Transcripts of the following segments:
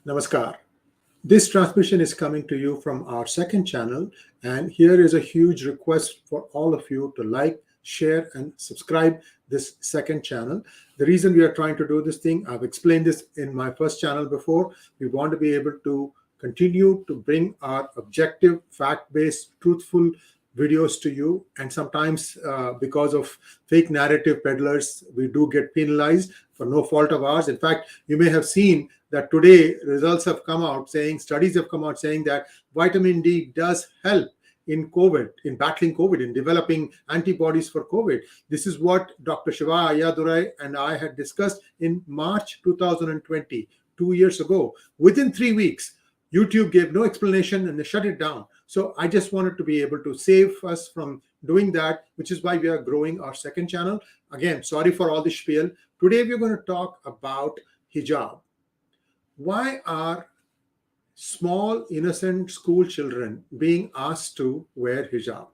Namaskar. This transmission is coming to you from our second channel, and here is a huge request for all of you to like, share, and subscribe this second channel. The reason we are trying to do this thing, I've explained this in my first channel before. We want to be able to continue to bring our objective, fact-based, truthful videos to you, and sometimes because of fake narrative peddlers, we do get penalized for no fault of ours. In fact, you may have seen that today results have come out saying, studies have come out saying that vitamin D does help in COVID, in battling COVID, in developing antibodies for COVID. This is what Dr. Shiva Ayyadurai and I had discussed in March 2020, 2 years ago. Within 3 weeks, YouTube gave no explanation and they shut it down. So I just wanted to be able to save us from doing that, which is why we are growing our second channel. Again, sorry for all the spiel. Today we're going to talk about hijab. Why are small, innocent school children being asked to wear hijab?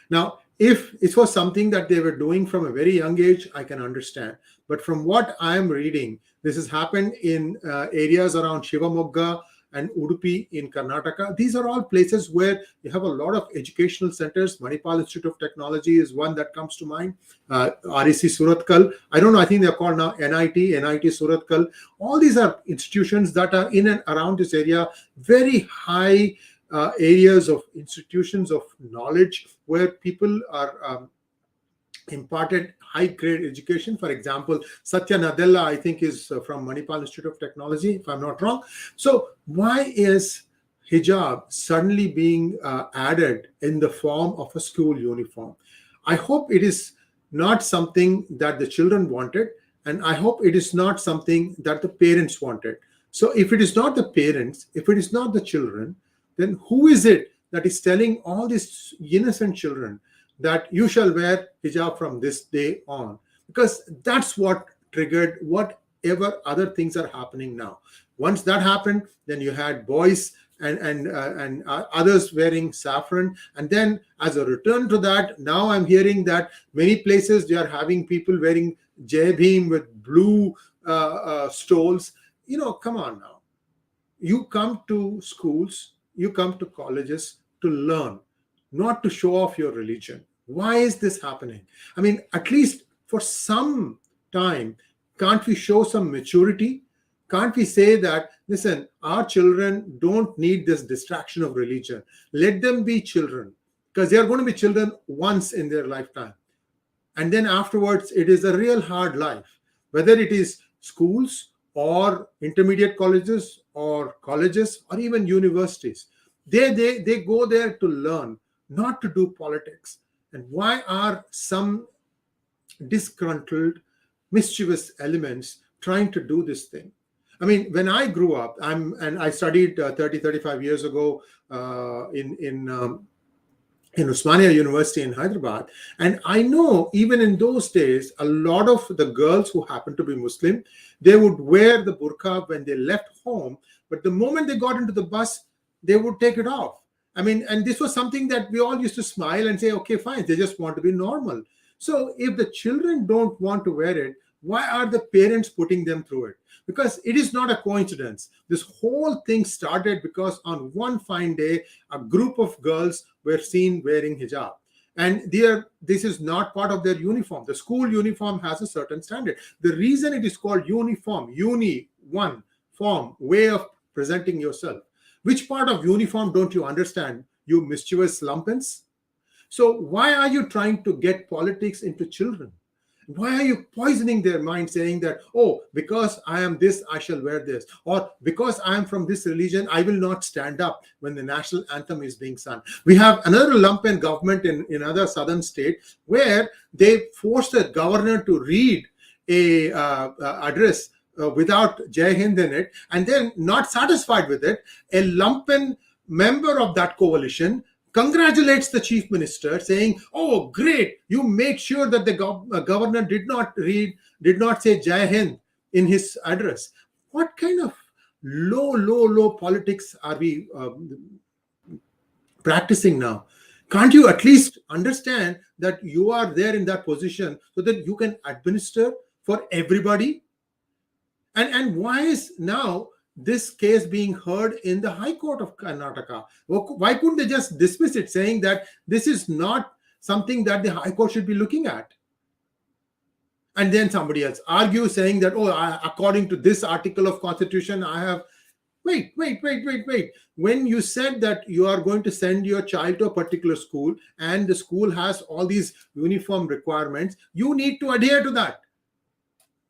Now, if it was something that they were doing from a very young age, I can understand. But from what I am reading, this has happened in areas around Shivamogga and Udupi in Karnataka. These are all places where you have a lot of educational centers. Manipal Institute of Technology is one that comes to mind. REC Suratkal. I don't know, I think they're called now NIT Suratkal. All these are institutions that are in and around this area, very high areas of institutions of knowledge where people are imparted high-grade education. For example, Satya Nadella, I think, is from Manipal Institute of Technology, if I'm not wrong. So why is hijab suddenly being added in the form of a school uniform? I hope it is not something that the children wanted, and I hope it is not something that the parents wanted. So if it is not the parents, if it is not the children, then who is it that is telling all these innocent children that you shall wear hijab from this day on? Because that's what triggered whatever other things are happening now. Once that happened, then you had boys and others wearing saffron. And then as a return to that, now I'm hearing that many places they are having people wearing Jai Hind with blue stoles. You know, come on now. You come to schools, you come to colleges to learn, not to show off your religion. Why is this happening? I mean, at least for some time, can't we show some maturity? Can't we say that, listen, our children don't need this distraction of religion. Let them be children, because they are going to be children once in their lifetime. And then afterwards, it is a real hard life, whether it is schools or intermediate colleges or even universities. They go there to learn, not to do politics. And why are some disgruntled, mischievous elements trying to do this thing? I mean, when I grew up, I studied 35 years ago in Osmania University in Hyderabad. And I know even in those days, a lot of the girls who happened to be Muslim, they would wear the burqa when they left home. But the moment they got into the bus, they would take it off. I mean, and this was something that we all used to smile and say, okay, fine, they just want to be normal. So if the children don't want to wear it, why are the parents putting them through it? Because it is not a coincidence. This whole thing started because on one fine day, a group of girls were seen wearing hijab. And this is not part of their uniform. The school uniform has a certain standard. The reason it is called uniform, one form, way of presenting yourself. Which part of uniform don't you understand, you mischievous lumpens? So why are you trying to get politics into children? Why are you poisoning their mind saying that, oh, because I am this, I shall wear this. Or because I am from this religion, I will not stand up when the national anthem is being sung. We have another lumpen government in other southern state where they forced the governor to read a address without Jai Hind in it, and then not satisfied with it, a lumpen member of that coalition congratulates the chief minister saying, oh, great, you make sure that the governor did not say Jai Hind in his address. What kind of low politics are we practicing now? Can't you at least understand that you are there in that position so that you can administer for everybody? And why is now this case being heard in the High Court of Karnataka. Why couldn't they just dismiss it, saying that this is not something that the High Court should be looking at? And then somebody else argues, saying that, oh, according to this article of Constitution, I have. Wait. When you said that you are going to send your child to a particular school and the school has all these uniform requirements, you need to adhere to that.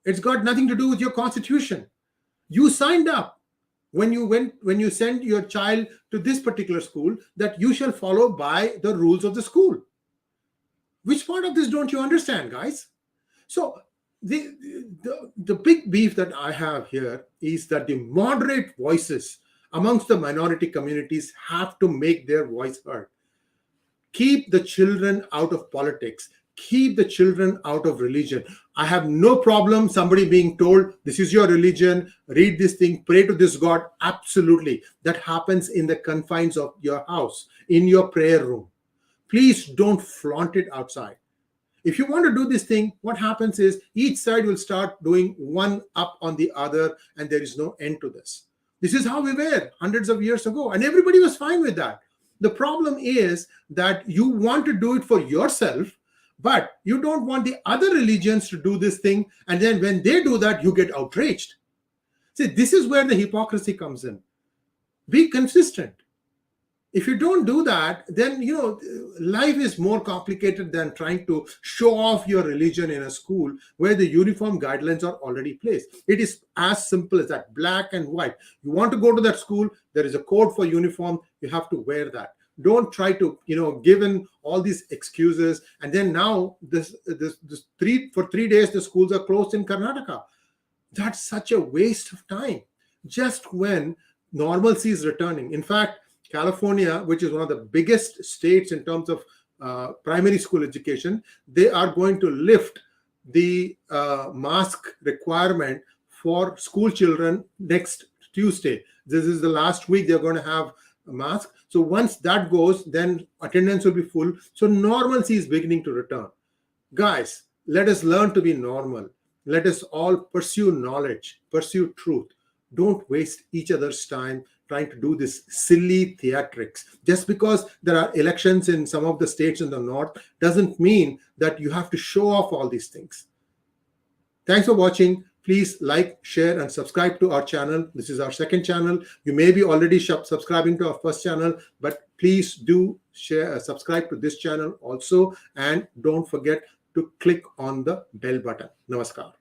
It's got nothing to do with your Constitution. You signed up when you send your child to this particular school that you shall follow by the rules of the school. Which part of this don't you understand, guys? So the big beef that I have here is that the moderate voices amongst the minority communities have to make their voice heard. Keep the children out of politics. Keep the children out of religion. I have no problem somebody being told, this is your religion, read this thing, pray to this God. Absolutely. That happens in the confines of your house, in your prayer room. Please don't flaunt it outside. If you want to do this thing, what happens is each side will start doing one up on the other, and there is no end to this. This is how we were hundreds of years ago, and everybody was fine with that. The problem is that you want to do it for yourself, but you don't want the other religions to do this thing, and then when they do that, you get outraged. See, this is where the hypocrisy comes in. Be consistent. If you don't do that, then life is more complicated than trying to show off your religion in a school where the uniform guidelines are already placed. It is as simple as that, black and white. You want to go to that school, there is a code for uniform, you have to wear that. Don't try to, given all these excuses, and then now for 3 days the schools are closed in Karnataka. That's such a waste of time. Just when normalcy is returning. In fact, California, which is one of the biggest states in terms of primary school education, they are going to lift the mask requirement for school children next Tuesday. This is the last week they're going to have a mask. So once that goes, then attendance will be full. So normalcy is beginning to return. Guys, let us learn to be normal. Let us all pursue knowledge, pursue truth. Don't waste each other's time trying to do this silly theatrics. Just because there are elections in some of the states in the north doesn't mean that you have to show off all these things. Thanks for watching. Please like, share, and subscribe to our channel. This is our second channel. You may be already subscribing to our first channel, but please do subscribe to this channel also. And don't forget to click on the bell button. Namaskar.